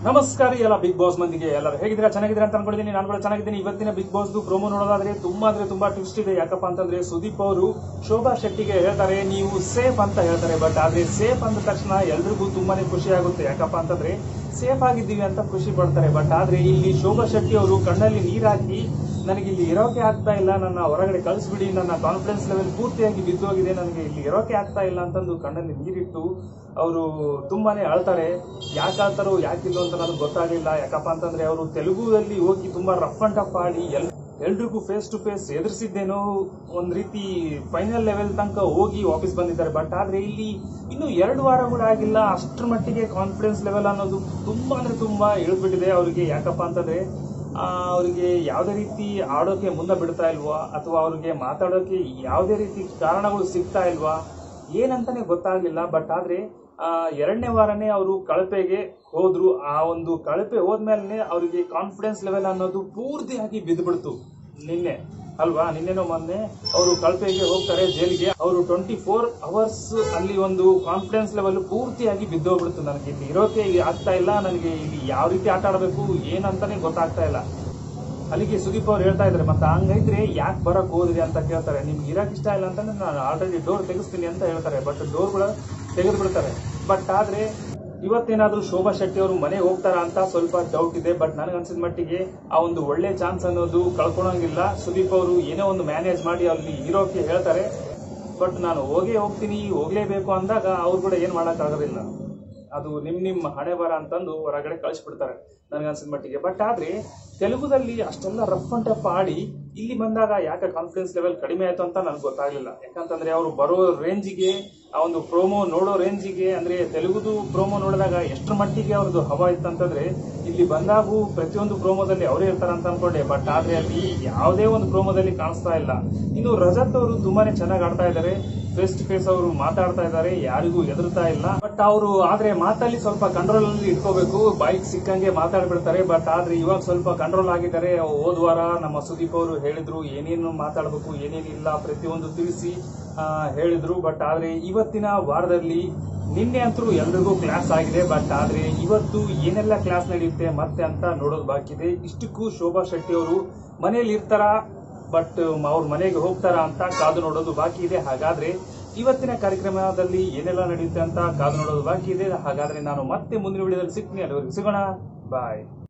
ನಮಸ್ಕಾರ ಎಲ್ಲ big boss ಮಂದಿಗೆ ಎಲ್ಲರೂ ಹೇಗಿದ್ದೀರಾ, ಚೆನ್ನಾಗಿದ್ದೀರಾ ಅಂತ ಅನ್ಕೊಂಡಿದ್ದೀನಿ. ನಾನು ಕೂಡ ಚೆನ್ನಾಗಿದ್ದೀನಿ. ಇವತ್ತಿನ ಬಿಗ್ ಬಾಸ್ ಪ್ರೋಮೋ ನೋಡೋದಾದ್ರೆ ತುಂಬಾ ಟ್ವಿಸ್ಟ್ ಇದೆ. ಯಾಕಪ್ಪ ಅಂತಂದ್ರೆ ಸುದೀಪ್ ಅವರು ಶೋಭಾ ಶೆಟ್ಟಿಗೆ ಹೇಳ್ತಾರೆ ನೀವು ಸೇಫ್ ಅಂತ ಹೇಳ್ತಾರೆ. ಬಟ್ ಆದ್ರೆ ಸೇಫ್ ಅಂದ ತಕ್ಷಣ ಎಲ್ರಿಗೂ ತುಂಬಾನೇ ಖುಷಿ ಆಗುತ್ತೆ. ಯಾಕಪ್ಪ ಅಂತಂದ್ರೆ ಸೇಫ್ ಆಗಿದ್ದೀವಿ ಅಂತ ಖುಷಿ ಪಡ್ತಾರೆ. ಬಟ್ ಆದ್ರೆ ಇಲ್ಲಿ ಶೋಭಾ ಶೆಟ್ಟಿ ಅವರು ಕಣ್ಣಲ್ಲಿ ನೀರಾಕಿ ನನಗೆ ಇಲ್ಲಿ ಇರೋಕೆ ಆಗ್ತಾ ಇಲ್ಲ, ನನ್ನ ಹೊರಗಡೆ ಕಳಿಸ್ಬಿಡಿ, ನನ್ನ ಕಾನ್ಫಿಡೆನ್ಸ್ ಲೆವೆಲ್ ಪೂರ್ತಿಯಾಗಿ ಬಿದ್ದೋಗಿದೆ, ನನಗೆ ಇಲ್ಲಿ ಇರೋಕೆ ಆಗ್ತಾ ಇಲ್ಲ ಅಂತಂದು ಕಣ್ಣಲ್ಲಿ ನೀರಿಟ್ಟು ಅವರು ತುಂಬಾನೇ ಅಳ್ತಾರೆ. ಯಾಕೆ ಅಳ್ತಾರೋ ಯಾಕಿಲ್ಲೋ ಅಂತ ನನಗೆ ಗೊತ್ತಾಗಲಿಲ್ಲ. ಯಾಕಪ್ಪ ಅಂತಂದ್ರೆ ಅವರು ತೆಲುಗುದಲ್ಲಿ ಹೋಗಿ ತುಂಬಾ ರಫ್ ಅಂಡ್ ಟಫ್ ಆಡಿ ಎಲ್ರಿಗೂ ಫೇಸ್ ಟು ಫೇಸ್ ಎದುರಿಸಿದ್ದೇನೋ ಒಂದ್ ರೀತಿ ಫೈನಲ್ ಲೆವೆಲ್ ತನಕ ಹೋಗಿ ವಾಪಸ್ ಬಂದಿದ್ದಾರೆ. ಬಟ್ ಆದ್ರೆ ಇಲ್ಲಿ ಇನ್ನು 2 ವಾರ ಕೂಡ ಆಗಿಲ್ಲ, ಅಷ್ಟರ ಮಟ್ಟಿಗೆ ಕಾನ್ಫಿಡೆನ್ಸ್ ಲೆವೆಲ್ ಅನ್ನೋದು ತುಂಬಾ ಇಳಿದ್ಬಿಟ್ಟಿದೆ ಅವರಿಗೆ. ಯಾಕಪ್ಪ ಅಂತಂದ್ರೆ ಅವರಿಗೆ ಯಾವುದೇ ರೀತಿ ಆಡೋಕೆ ಮುಂದೆ ಬಿಡ್ತಾ ಇಲ್ವಾ, ಅಥವಾ ಅವ್ರಿಗೆ ಮಾತಾಡೋಕೆ ಯಾವುದೇ ರೀತಿ ಕಾರಣಗಳು ಸಿಗ್ತಾ ಇಲ್ವಾ ಏನಂತಾನೆ ಗೊತ್ತಾಗ್ಲಿಲ್ಲ. ಬಟ್ ಆದ್ರೆ 2ನೇ ವಾರನೇ ಅವರು ಕಳಪೆಗೆ ಹೋದ್ರು. ಆ ಒಂದು ಕಳಪೆ ಹೋದ್ಮೇಲೆ ಅವರಿಗೆ ಕಾನ್ಫಿಡೆನ್ಸ್ ಲೆವೆಲ್ ಅನ್ನೋದು ಪೂರ್ತಿಯಾಗಿ ಬಿದ್ದುಬಿಡ್ತು. ನಿನ್ನೆ ಅಲ್ವಾ, ನಿನ್ನೆನೋ ಮೊನ್ನೆ ಅವರು ಕಳಪೆಗೆ ಹೋಗ್ತಾರೆ ಜೈಲಿಗೆ. ಅವರು 24 ಅವರ್ಸ್ ಅಲ್ಲಿ ಒಂದು ಕಾನ್ಫಿಡೆನ್ಸ್ ಲೆವೆಲ್ ಪೂರ್ತಿಯಾಗಿ ಬಿದ್ದೋಗ್ಬಿಡ್ತು. ನನಗೆ ಇಲ್ಲಿ ಇರೋಕೆ ಆಗ್ತಾ ಇಲ್ಲ, ನನಗೆ ಇಲ್ಲಿ ಯಾವ ರೀತಿ ಆಟ ಆಡಬೇಕು ಏನಂತಾನೆ ಗೊತ್ತಾಗ್ತಾ ಇಲ್ಲ. ಅಲ್ಲಿಗೆ ಸುದೀಪ್ ಅವ್ರು ಹೇಳ್ತಾ ಇದ್ದಾರೆ, ಮತ್ತೆ ಹಂಗೈದ್ರೆ ಯಾಕೆ ಬರಕ್ ಹೋದ್ರಿ ಅಂತ ಕೇಳ್ತಾರೆ. ನಿಮ್ಗೆ ಇರಕ್ ಇಷ್ಟ ಇಲ್ಲ ಅಂತಂದ್ರೆ ನಾನು ಆಲ್ರೆಡಿ ಡೋರ್ ತೆಗಿಸ್ತೀನಿ ಅಂತ ಹೇಳ್ತಾರೆ. ಬಟ್ ಡೋರ್ಗಳ ತೆಗೆದು ಬಿಡ್ತಾರೆ. ಬಟ್ ಆದ್ರೆ ಇವತ್ತೇನಾದ್ರೂ ಶೋಭಾ ಶೆಟ್ಟಿ ಅವರು ಮನೆಗೆ ಹೋಗ್ತಾರ ಅಂತ ಸ್ವಲ್ಪ ಡೌಟ್ ಇದೆ. ಬಟ್ ನನಗನ್ಸಿದ ಮಟ್ಟಿಗೆ ಆ ಒಂದು ಒಳ್ಳೆ ಚಾನ್ಸ್ ಅನ್ನೋದು ಕಳ್ಕೊಳಂಗಿಲ್ಲ. ಸುದೀಪ್ ಅವರು ಏನೋ ಒಂದು ಮ್ಯಾನೇಜ್ ಮಾಡಿ ಅಲ್ಲಿ ಇರೋಕೆ ಹೇಳ್ತಾರೆ. ಬಟ್ ನಾನು ಹೋಗ್ಲೇಬೇಕು ಅಂದಾಗ ಅವ್ರು ಕೂಡ ಏನ್ ಮಾಡಕ್ ಆಗೋದಿಲ್ಲ, ಅದು ನಿಮ್ಮ ಹಣೆ ಬರ ಅಂತಂದು ಹೊರಗಡೆ ಕಳಿಸ್ಬಿಡ್ತಾರೆ ನನಗನ್ಸಿದ ಮಟ್ಟಿಗೆ. ಬಟ್ ಆದ್ರೆ ತೆಲುಗುದಲ್ಲಿ ಅಷ್ಟೆಲ್ಲ ರಫ್ ಅಂಡ್ ಟಫ್ ಆಡಿ ಇಲ್ಲಿ ಬಂದಾಗ ಯಾಕೆ ಕಾನ್ಫಿಡೆನ್ಸ್ ಲೆವೆಲ್ ಕಡಿಮೆ ಆಯ್ತು ಅಂತ ನನಗೆ ಗೊತ್ತಾಗ್ಲಿಲ್ಲ. ಯಾಕಂತಂದ್ರೆ ಅವರು ಬರೋ ರೇಂಜಿಗೆ, ಆ ಒಂದು ಪ್ರೋಮೋ ನೋಡೋ ರೇಂಜಿಗೆ, ಅಂದ್ರೆ ತೆಲುಗುದು ಪ್ರೋಮೋ ನೋಡಿದಾಗ ಎಷ್ಟರ ಮಟ್ಟಿಗೆ ಅವ್ರದ್ದು ಹವಾ ಇತ್ತಂತಂದ್ರೆ ಇಲ್ಲಿ ಬಂದಾಗೂ ಪ್ರತಿಯೊಂದು ಪ್ರೋಮೋದಲ್ಲಿ ಅವರೇ ಇರ್ತಾರ ಅಂತ ಅನ್ಕೊಂಡೆ. ಬಟ್ ಆದ್ರೆ ಅಲ್ಲಿ ಯಾವುದೇ ಒಂದು ಪ್ರೋಮೋದಲ್ಲಿ ಕಾಣಿಸ್ತಾ ಇಲ್ಲ. ಇನ್ನು ರಜತ್ ಅವರು ತುಂಬಾನೇ ಚೆನ್ನಾಗಿ ಆಡ್ತಾ ಇದ್ದಾರೆ, ಫೇಸ್ ಟು ಫೇಸ್ ಅವರು ಮಾತಾಡ್ತಾ ಇದ್ದಾರೆ, ಯಾರಿಗೂ ಎದುರ್ತಾ ಇಲ್ಲ. ಬಟ್ ಅವರು ಆದ್ರೆ ಮಾತಲ್ಲಿ ಸ್ವಲ್ಪ ಕಂಟ್ರೋಲ್ ಅಲ್ಲಿ ಇಟ್ಕೋಬೇಕು, ಬಾಯಿಗೆ ಸಿಕ್ಕಂಗೆ ಮಾತಾಡ್ಬಿಡ್ತಾರೆ. ಬಟ್ ಆದ್ರೆ ಇವಾಗ ಸ್ವಲ್ಪ ಕಂಟ್ರೋಲ್ ಆಗಿದ್ದಾರೆ. ಹೋದ್ ವಾರ ನಮ್ಮ ಸುದೀಪ್ ಅವರು ಹೇಳಿದ್ರು ಏನೇನು ಮಾತಾಡಬೇಕು ಏನೇನಿಲ್ಲ ಪ್ರತಿಯೊಂದು ತಿಳಿಸಿ ಹೇಳಿದ್ರು. ಬಟ್ ಆದ್ರೆ ಇವತ್ತಿನ ವಾರದಲ್ಲಿ ನಿನ್ನೆ ಅಂತೂ ಎಲ್ರಿಗೂ ಕ್ಲಾಸ್ ಆಗಿದೆ. ಬಟ್ ಆದ್ರೆ ಇವತ್ತು ಏನೆಲ್ಲ ಕ್ಲಾಸ್ ನಡೆಯುತ್ತೆ ಮತ್ತೆ ಅಂತ ನೋಡೋದು ಬಾಕಿ ಇದೆ. ಇಷ್ಟಕ್ಕೂ ಶೋಭಾ ಶೆಟ್ಟಿ ಅವರು ಮನೆಯಲ್ಲಿ ಇರ್ತಾರ, ಬಟ್ ಅವ್ರ ಮನೆಗೆ ಹೋಗ್ತಾರ ಅಂತ ಕಾದು ನೋಡೋದು ಬಾಕಿ ಇದೆ. ಹಾಗಾದ್ರೆ ಇವತ್ತಿನ ಕಾರ್ಯಕ್ರಮದಲ್ಲಿ ಏನೆಲ್ಲ ನಡೆಯುತ್ತೆ ಅಂತ ಕಾದು ನೋಡೋದು ಬಾಕಿ ಇದೆ. ಹಾಗಾದ್ರೆ ನಾನು ಮತ್ತೆ ಮುಂದಿನ ವಿಡಿಯೋದಲ್ಲಿ ಸಿಗ್ತೀನಿ. ಅಲ್ಲಿವರೆಗೂ ಸಿಗೋಣ, ಬಾಯ್.